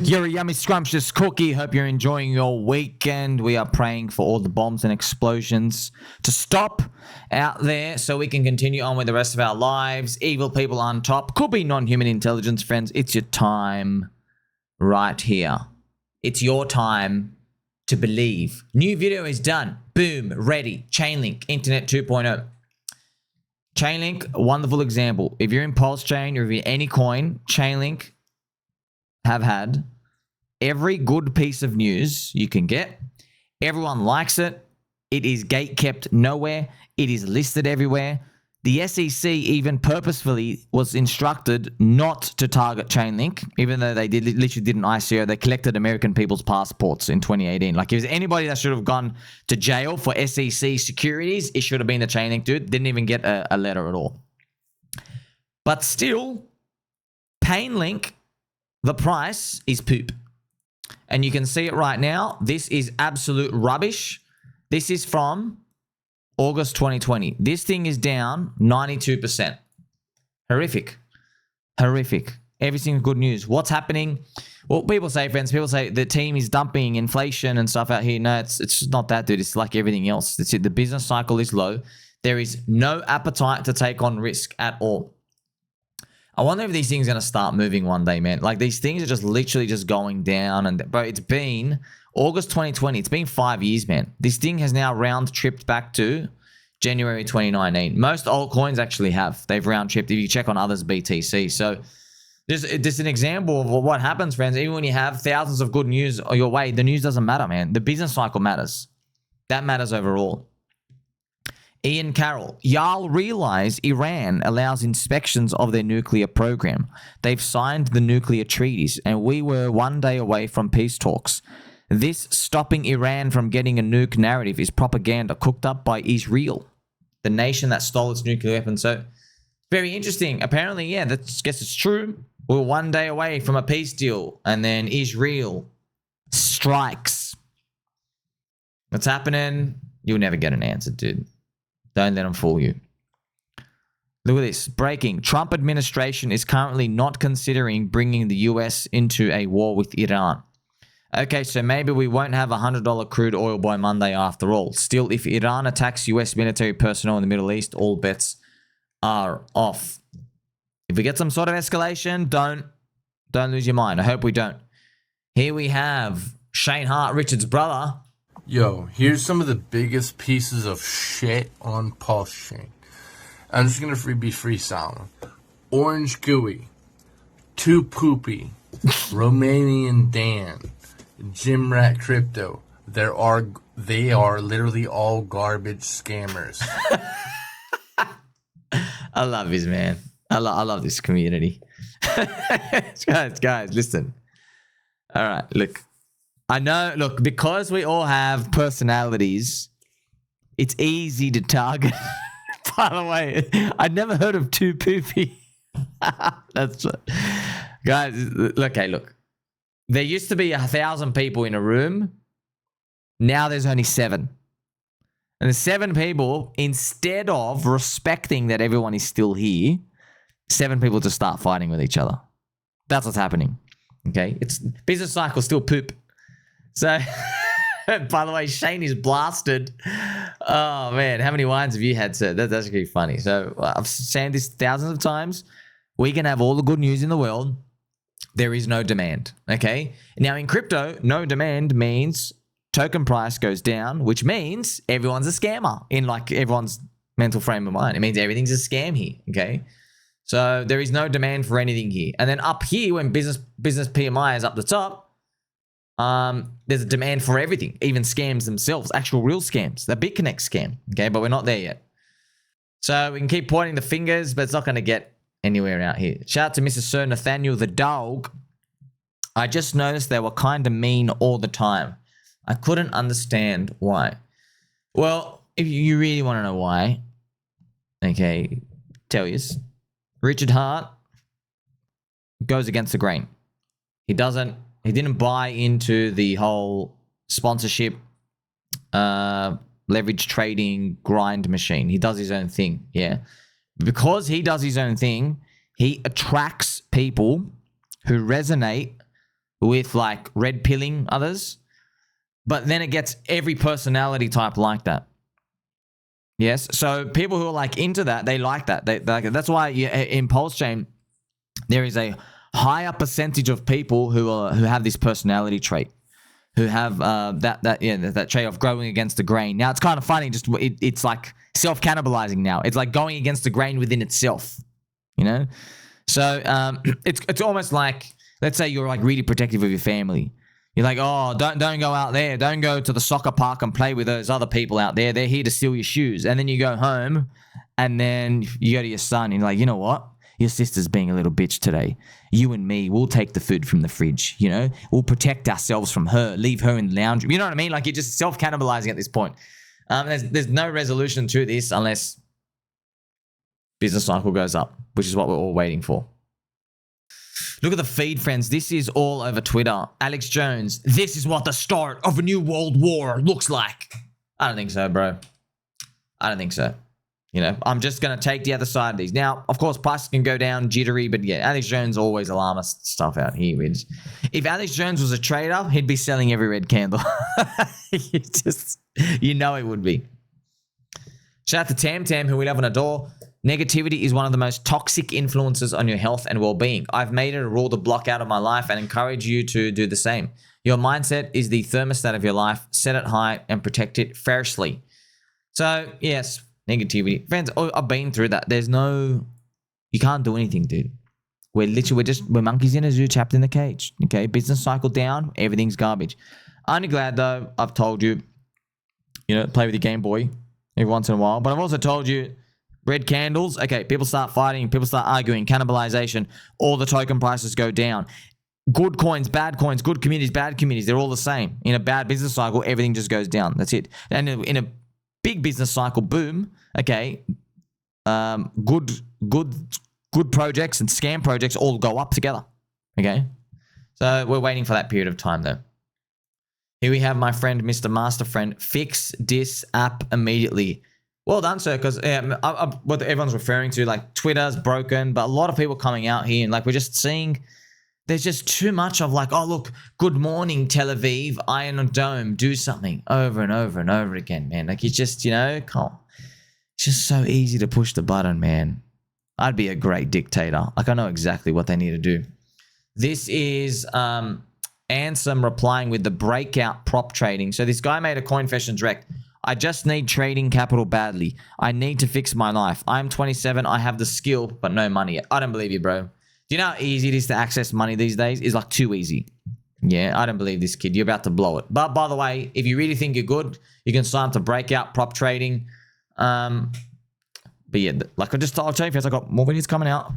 You're a yummy, scrumptious cookie. Hope you're enjoying your weekend. We are praying for all the bombs and explosions to stop out there so we can continue on with the rest of our lives. Evil people on top. Could be non-human intelligence, friends. It's your time right here. It's your time to believe. New video is done. Boom. Ready. ChainLink. Internet 2.0. ChainLink, wonderful example. If you're in PulseChain or if you're any coin, ChainLink have had every good piece of news you can get. Everyone likes it. It is gate kept nowhere. It is listed everywhere. The SEC even purposefully was instructed not to target ChainLink, even though they literally did an ICO. They collected American people's passports in 2018. Like, if there's anybody that should have gone to jail for SEC securities, it should have been the ChainLink dude. Didn't even get a letter at all. But still, ChainLink, the price is poop. And you can see it right now. This is absolute rubbish. This is from August 2020. This thing is down 92%. Horrific. Horrific. Everything's good news. What's happening? Well, people say, friends, people say the team is dumping inflation and stuff out here. No, it's just not that, dude. It's like everything else. That's it. The business cycle is low. There is no appetite to take on risk at all. I wonder if these things are going to start moving one day, man. Like, these things are just literally just going down. And bro, it's been August 2020. It's been 5 years, man. This thing has now round tripped back to January 2019. Most altcoins actually have. They've round tripped. If you check on others, BTC. So this an example of what happens, friends. Even when you have thousands of good news your way, the news doesn't matter, man. The business cycle matters. That matters overall. Ian Carroll, y'all realize Iran allows inspections of their nuclear program. They've signed the nuclear treaties, and we were one day away from peace talks. This stopping Iran from getting a nuke narrative is propaganda cooked up by Israel, the nation that stole its nuclear weapons. So, very interesting. Apparently, yeah, I guess it's true. We're one day away from a peace deal, and then Israel strikes. What's happening? You'll never get an answer, dude. Don't let them fool you. Look at this. Breaking. Trump administration is currently not considering bringing the US into a war with Iran. Okay, so maybe we won't have $100 crude oil by Monday after all. Still, if Iran attacks US military personnel in the Middle East, all bets are off. If we get some sort of escalation, don't lose your mind. I hope we don't. Here we have Shane Hart, Richard's brother. Yo, here's some of the biggest pieces of shit on PulseChain. I'm just going to be freestyling. Orange Gooey, Too Poopy, Romanian Dan, Jim Rat Crypto. They are literally all garbage scammers. I love this, man. I love this community. guys, listen. All right, look. I know, look, because we all have personalities, it's easy to target. By the way, I'd never heard of Too Poopy. That's guys, okay, look. There used to be 1,000 people in a room. Now there's only 7. And the 7 people, instead of respecting that everyone is still here, 7 people just start fighting with each other. That's what's happening. Okay? It's business cycle still poop. So, by the way, Shane is blasted. Oh, man. How many wines have you had, sir? That's actually funny. So, I've said this thousands of times. We can have all the good news in the world. There is no demand. Okay? Now, in crypto, no demand means token price goes down, which means everyone's a scammer in like everyone's mental frame of mind. It means everything's a scam here. Okay? So, there is no demand for anything here. And then up here, when business PMI is up the top, there's a demand for everything, even scams themselves, actual real scams, the BitConnect scam. Okay, but we're not there yet. So we can keep pointing the fingers, but it's not going to get anywhere out here. Shout out to Mr. Sir Nathaniel the dog. I just noticed they were kind of mean all the time. I couldn't understand why. Well, if you really want to know why, okay, tell you. Richard Hart goes against the grain. He didn't buy into the whole sponsorship, leverage trading grind machine. He does his own thing, yeah. Because he does his own thing, he attracts people who resonate with like red pilling others, but then it gets every personality type like that. Yes, so people who are like into that, they like that. They like it. That's why in PulseChain there is a higher percentage of people who have this personality trait, who have that trait of going against the grain. Now it's kind of funny, just it's like self-cannibalizing now. It's like going against the grain within itself, you know. So it's almost like, let's say you're like really protective of your family. You're like, oh, don't go out there. Don't go to the soccer park and play with those other people out there. They're here to steal your shoes. And then you go home and then you go to your son and you're like, you know what? Your sister's being a little bitch today. You and me, we'll take the food from the fridge, you know? We'll protect ourselves from her, leave her in the lounge. You know what I mean? Like, you're just self-cannibalizing at this point. There's no resolution to this unless business cycle goes up, which is what we're all waiting for. Look at the feed, friends. This is all over Twitter. Alex Jones, this is what the start of a new world war looks like. I don't think so, bro. I don't think so. You know, I'm just going to take the other side of these. Now, of course, prices can go down, jittery, but yeah, Alex Jones always alarmist stuff out here. If Alex Jones was a trader, he'd be selling every red candle. You know he would be. Shout out to Tam Tam, who we love and adore. Negativity is one of the most toxic influences on your health and well-being. I've made it a rule to block out of my life and encourage you to do the same. Your mindset is the thermostat of your life. Set it high and protect it fiercely. So, yes, negativity. Friends, I've been through that. You can't do anything, dude. We're monkeys in a zoo trapped in a cage. Okay, business cycle down, everything's garbage. Only glad, though, I've told you, play with your Game Boy every once in a while. But I've also told you, red candles, okay, people start fighting, people start arguing, cannibalization, all the token prices go down. Good coins, bad coins, good communities, bad communities, they're all the same. In a bad business cycle, everything just goes down. That's it. And in a big business cycle, boom, okay, good projects and scam projects all go up together, okay? So we're waiting for that period of time, though. Here we have my friend, Mr. Master Friend. Fix this app immediately. Well done, sir, because what everyone's referring to, like, Twitter's broken, but a lot of people coming out here, and, like, we're just seeing there's just too much of, like, oh, look, good morning, Tel Aviv, Iron Dome, do something over and over and over again, man. Like, it's just, it's just so easy to push the button, man. I'd be a great dictator. Like, I know exactly what they need to do. This is Ansem replying with the breakout prop trading. So this guy made a CoinFession direct. I just need trading capital badly. I need to fix my life. I'm 27. I have the skill, but no money yet. I don't believe you, bro. Do you know how easy it is to access money these days? It's like too easy. Yeah, I don't believe this, kid. You're about to blow it. But by the way, if you really think you're good, you can sign up to breakout prop trading. But yeah, like I'll tell you first, I got more videos coming out.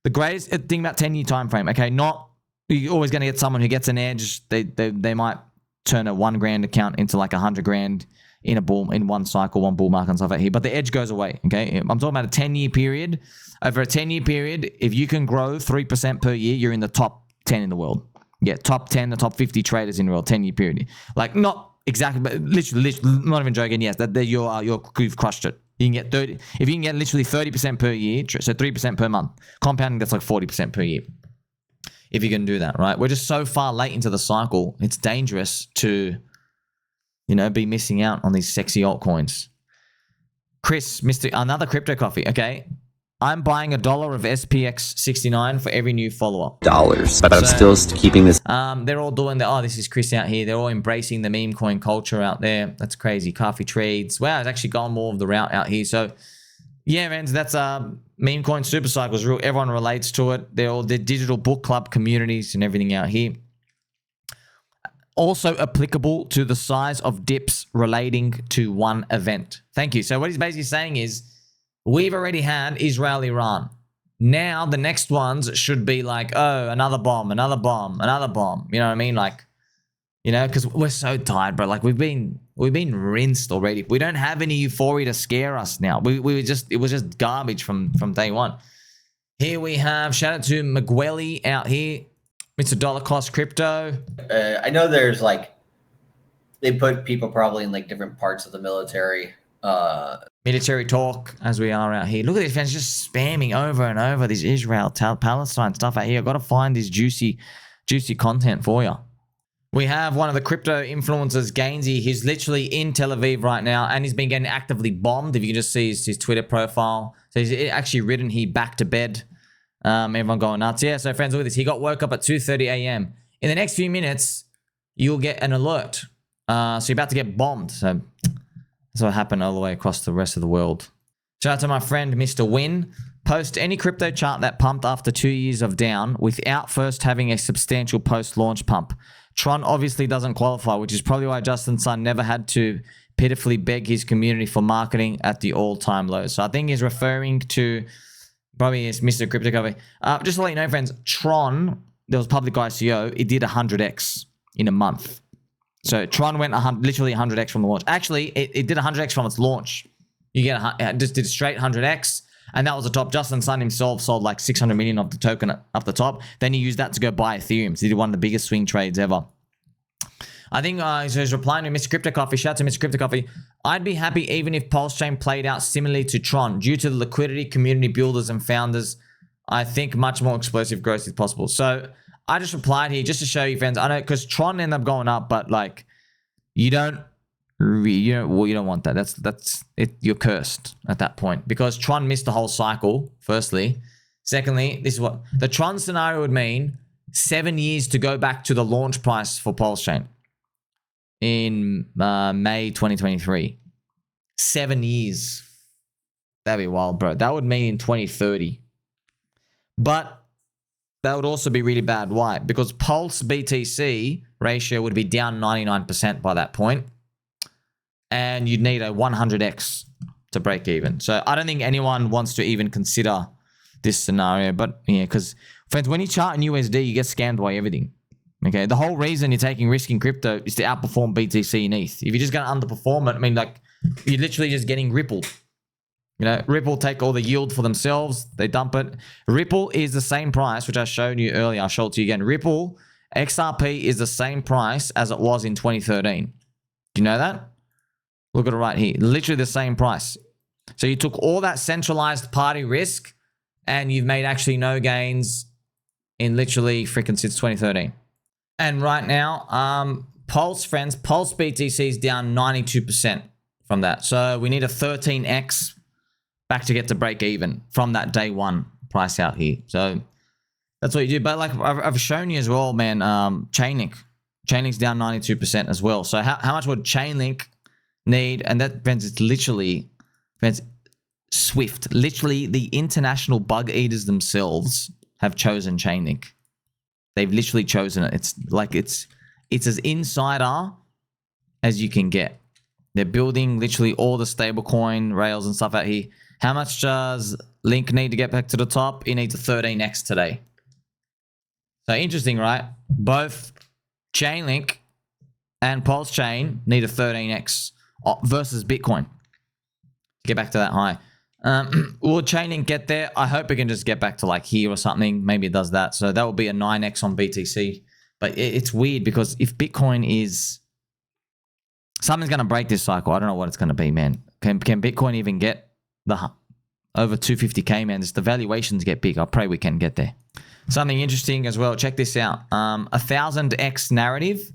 The greatest thing about 10-year time frame, okay? You're always going to get someone who gets an edge. They might turn a $1,000 account into like $100,000 in one cycle, one bull market and stuff like here. But the edge goes away, okay? I'm talking about a 10-year period. Over a 10-year period, if you can grow 3% per year, you're in the top 10 in the world. Yeah, top 10, the top 50 traders in the world, 10-year period. Like, not exactly, but literally, not even joking, yes, you've crushed it. You can get 30, if you can get literally 30% per year, so 3% per month, compounding, that's like 40% per year. If you can do that, right? We're just so far late into the cycle, it's dangerous to, be missing out on these sexy altcoins. Chris, another crypto coffee, okay? I'm buying $1 of SPX 69 for every new follower. Dollars, but I'm still keeping this. They're all doing this is Chris out here. They're all embracing the meme coin culture out there. That's crazy. Coffee trades. Wow, it's actually gone more of the route out here. So, yeah, man, that's meme coin super cycles. Everyone relates to it. They're digital book club communities and everything out here. Also applicable to the size of dips relating to one event. Thank you. So what he's basically saying is, we've already had Israel-Iran. Now the next ones should be like, oh, another bomb, another bomb, another bomb. You know what I mean? Like, because we're so tired, bro. Like we've been rinsed already. We don't have any euphoria to scare us now. It was just garbage from day one. Here we have, shout out to Migueli out here. Mr. Dollar Cost Crypto. I know there's they put people probably in different parts of the military. Military talk as we are out here. Look at these fans just spamming over and over this Israel, Palestine stuff out here. I've got to find this juicy juicy content for you. We have one of the crypto influencers, Gainzy. He's literally in Tel Aviv right now, and he's been getting actively bombed. If you can just see his Twitter profile. So he's actually written he back to bed. Everyone going nuts. Yeah, so friends, look at this. He got woke up at 2:30 a.m. In the next few minutes, you'll get an alert. So you're about to get bombed. So that's what happened all the way across the rest of the world. Shout out to my friend, Mr. Win. Post any crypto chart that pumped after 2 years of down without first having a substantial post-launch pump. Tron obviously doesn't qualify, which is probably why Justin Sun never had to pitifully beg his community for marketing at the all-time lows. So I think he's referring to probably is Mr. Crypto Coffee. Just to let you know, friends, Tron, there was public ICO, it did 100x in a month. So Tron went literally 100x from the launch. Actually, it did 100x from its launch. You get just did straight 100x, and that was the top. Justin Sun himself sold like 600 million of the token up the top. Then he used that to go buy Ethereum. So he did one of the biggest swing trades ever. I think he's replying to Mr. Crypto Coffee. Shout out to Mr. Crypto Coffee. I'd be happy even if PulseChain played out similarly to Tron. Due to the liquidity, community builders, and founders, I think much more explosive growth is possible. So I just replied here just to show you, friends. I know because Tron ended up going up, but like you don't want that. That's it. You're cursed at that point because Tron missed the whole cycle. Firstly, secondly, this is what the Tron scenario would mean: 7 years to go back to the launch price for PulseChain in May 2023. 7 years. That'd be wild, bro. That would mean in 2030. But that would also be really bad. Why? Because Pulse-btc ratio would be down 99% by that point. And you'd need a 100x to break even. So I don't think anyone wants to even consider this scenario. But yeah, because friends, when you chart in USD, you get scammed by everything. Okay, the whole reason you're taking risk in crypto is to outperform BTC and ETH. If you're just going to underperform it, I mean, like, you're literally just getting rippled. You know, Ripple take all the yield for themselves. They dump it. Ripple is the same price, which I showed you earlier. I'll show it to you again. Ripple, XRP is the same price as it was in 2013. Do you know that? Look at it right here. Literally the same price. So you took all that centralized party risk and you've made actually no gains in literally freaking since 2013. And right now, Pulse, friends, Pulse-btc is down 92% from that. So we need a 13x back to get to break even from that day one price out here. So that's what you do. But like I've shown you as well, man, ChainLink. ChainLink's down 92% as well. So how much would ChainLink need? And that, friends, it's literally, friends, Swift. Literally, the international bug eaters themselves have chosen ChainLink. They've literally chosen it. It's like it's as insider as you can get. They're building literally all the stablecoin rails and stuff out here. How much does Link need to get back to the top? It needs a 13x today. So interesting, right? Both ChainLink and PulseChain need a 13x versus Bitcoin to get back to that high. Will ChainLink get there? I hope it can just get back to like here or something. Maybe it does that. So that will be a 9x on BTC. But it's weird because if Bitcoin is... Something's going to break this cycle. I don't know what it's going to be, man. Can Bitcoin even get the over 250k, man? The valuations get big. I pray we can get there. Something interesting as well. Check this out. 1000x narrative.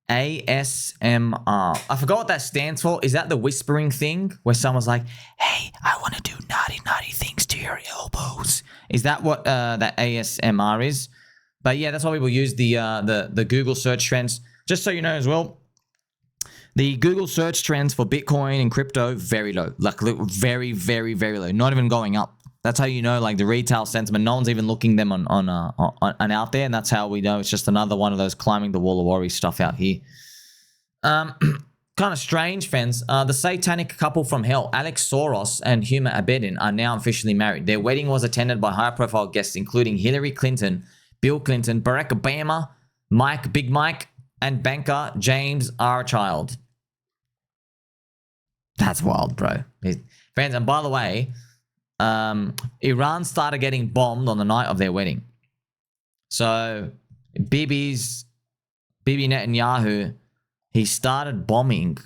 ASMR. I forgot what that stands for. Is that the whispering thing where someone's like, hey, I want to do naughty things to your elbows? Is that what that ASMR is? But yeah, that's why people use the Google search trends. Just so you know as well, the Google search trends for Bitcoin and crypto, very low. Like very, very, very low. Not even going up. That's how you know, like the retail sentiment, no one's even looking them on out there, and that's how we know it's just another one of those climbing the wall of worry stuff out here. Kind of strange, friends. The satanic couple from hell, Alex Soros and Huma Abedin, are now officially married. Their wedding was attended by high-profile guests, including Hillary Clinton, Bill Clinton, Barack Obama, Big Mike, and banker James R. Child. That's wild, bro. Friends, and by the way, Iran started getting bombed on the night of their wedding. So Bibi Netanyahu, he started bombing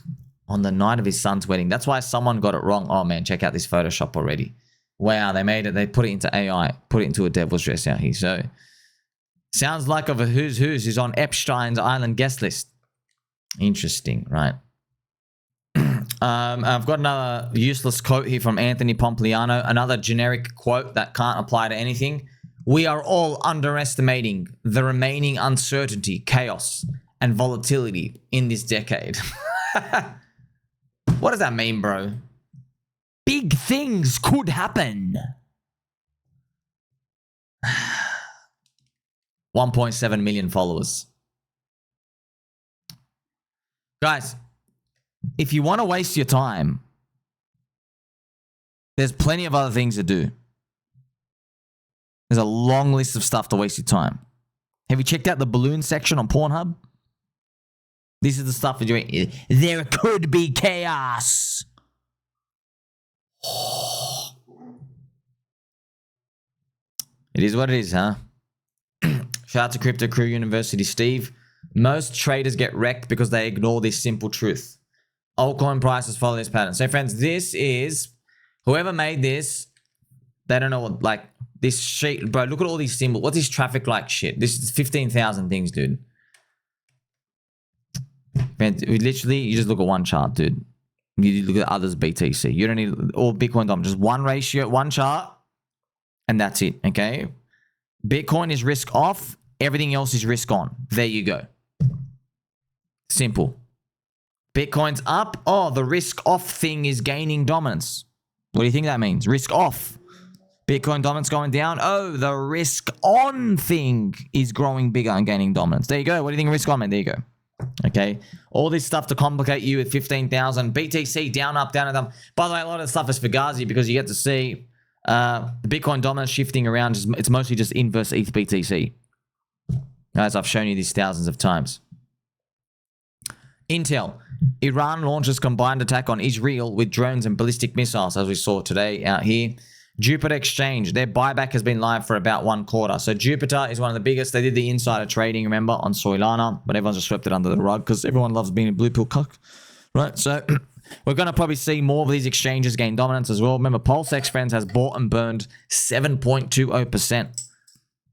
on the night of his son's wedding. That's why someone got it wrong. Oh man, check out this Photoshop already. Wow, they made it. They put it into AI, put it into a devil's dress out here. So Sounds like of a who's who's on Epstein's Island guest list. Interesting, right? I've got another useless quote here from Anthony Pompliano. Another generic quote that can't apply to anything. We are all underestimating the remaining uncertainty, chaos, and volatility in this decade. What does that mean, bro? Big things could happen. 1.7 million followers. Guys, if you want to waste your time, there's plenty of other things to do. There's a long list of stuff to waste your time. Have you checked out the balloon section on Pornhub? This is the stuff you're doing. There could be chaos. It is what it is, huh? Shout out to Crypto Crew University, Steve. Most traders get wrecked because they ignore this simple truth. Altcoin prices follow this pattern. So, friends, this is... Whoever made this, they don't know what... Like, this sheet... Bro, look at all these symbols. What's this traffic like shit? This is 15,000 things, dude. Friends, literally, you just look at one chart, dude. You look at others BTC. You don't need all Bitcoin Dom. Just one ratio, one chart, and that's it, okay? Bitcoin is risk off. Everything else is risk on. There you go. Simple. Bitcoin's up. Oh, the risk off thing is gaining dominance. What do you think that means? Risk off. Bitcoin dominance going down. Oh, the risk on thing is growing bigger and gaining dominance. There you go. What do you think risk on meant? There you go. Okay. All this stuff to complicate you with 15,000. BTC down, up, down, and up. By the way, a lot of the stuff is fugazi because you get to see the Bitcoin dominance shifting around. It's mostly just inverse ETH BTC. Guys, I've shown you this thousands of times. Intel. Iran launches combined attack on Israel with drones and ballistic missiles, as we saw today out here. Jupiter Exchange. Their buyback has been live for about 1 quarter. So Jupiter is one of the biggest. They did the insider trading, remember, on Solana, but everyone's just swept it under the rug because everyone loves being a blue pill cuck, right? So we're going to probably see more of these exchanges gain dominance as well. Remember, PulseX, friends, has bought and burned 7.20%.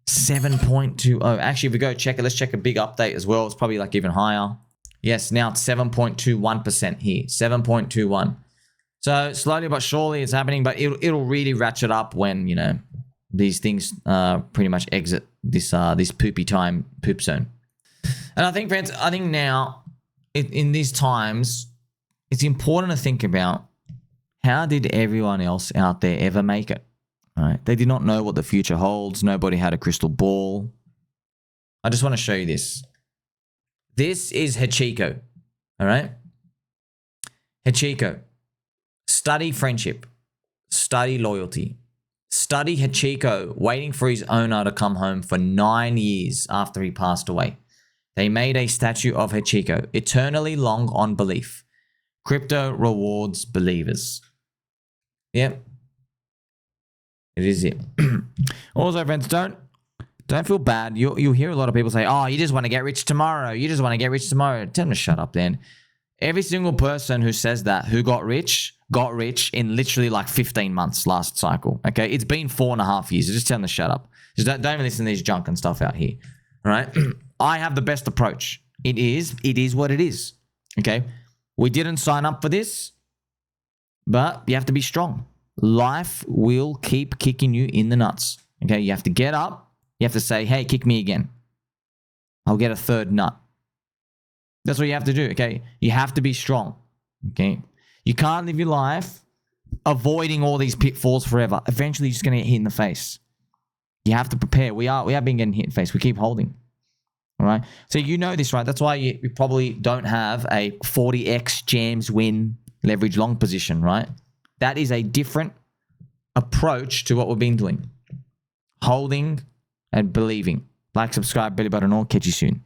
7.20. Actually, if we go check it, let's check a big update as well. It's probably like even higher. Yes, now it's 7.21% here. 7.21. So slowly but surely it's happening, but it'll really ratchet up when, you know, these things pretty much exit this this poop zone. And I think, friends, now in these times, it's important to think about how did everyone else out there ever make it? All right? They did not know what the future holds. Nobody had a crystal ball. I just want to show you this. This is Hachiko. All right? Hachiko. Study friendship. Study loyalty. Study Hachiko waiting for his owner to come home for 9 years after he passed away. They made a statue of Hachiko, eternally long on belief. Crypto rewards believers. Yep. It is it. Also, friends, don't feel bad. You'll hear a lot of people say, oh, you just want to get rich tomorrow. You just want to get rich tomorrow. Tell them to shut up then. Every single person who says that, who got rich in literally like 15 months last cycle. Okay, it's been 4.5 years. Just tell them to shut up. Just don't even listen to these junk and stuff out here. All right? I have the best approach. It is what it is. Okay? We didn't sign up for this, but you have to be strong. Life will keep kicking you in the nuts. Okay? You have to get up. You have to say, hey, kick me again. I'll get a third nut. That's what you have to do, okay? You have to be strong, okay? You can't live your life avoiding all these pitfalls forever. Eventually, you're just going to get hit in the face. You have to prepare. We have been getting hit in the face. We keep holding, all right? So you know this, right? That's why you probably don't have a 40x jams win leverage long position, right? That is a different approach to what we've been doing. Holding and believing. Like, subscribe, belly button, all. Catch you soon.